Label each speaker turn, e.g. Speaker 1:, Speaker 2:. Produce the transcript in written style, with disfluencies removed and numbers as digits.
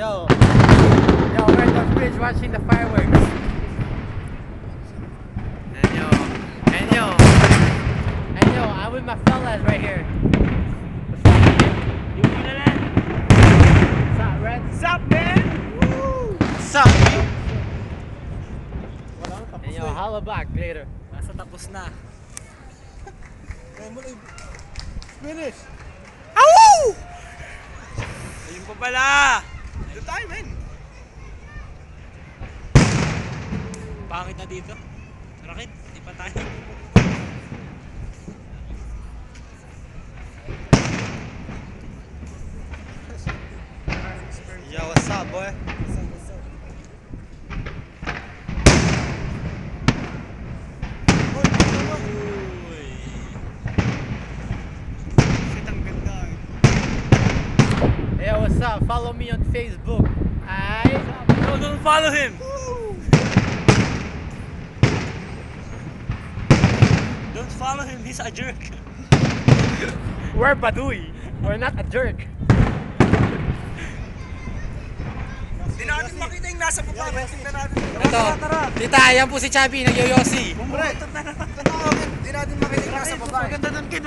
Speaker 1: Yo, we're at the bridge watching the fireworks. And yo, I'm with my fellas right here. What's up, man? You feeling that? What's up, Red? What's up, man? Woo!
Speaker 2: What's up, man?
Speaker 1: And yo, holla back later.
Speaker 2: Nasa tapos na.
Speaker 1: Finish!
Speaker 2: Awoo! Ayun pa pala! Doon tayo, men! Pangit na dito. Rakit, di pa tayo.
Speaker 3: Yo, what's up, boy?
Speaker 1: Hey, what's up? Follow me on Facebook.
Speaker 2: No, don't follow him! Don't follow him, he's a jerk.
Speaker 1: We're Baduy. We're not a jerk.
Speaker 3: Hindi natin makita yung nasa baba. Tingnan natin.
Speaker 2: Ito, tita, yan po si Chubby, nagyoyosi.
Speaker 3: Hindi natin makita yung nasa baba.
Speaker 2: Maganda nun, kid,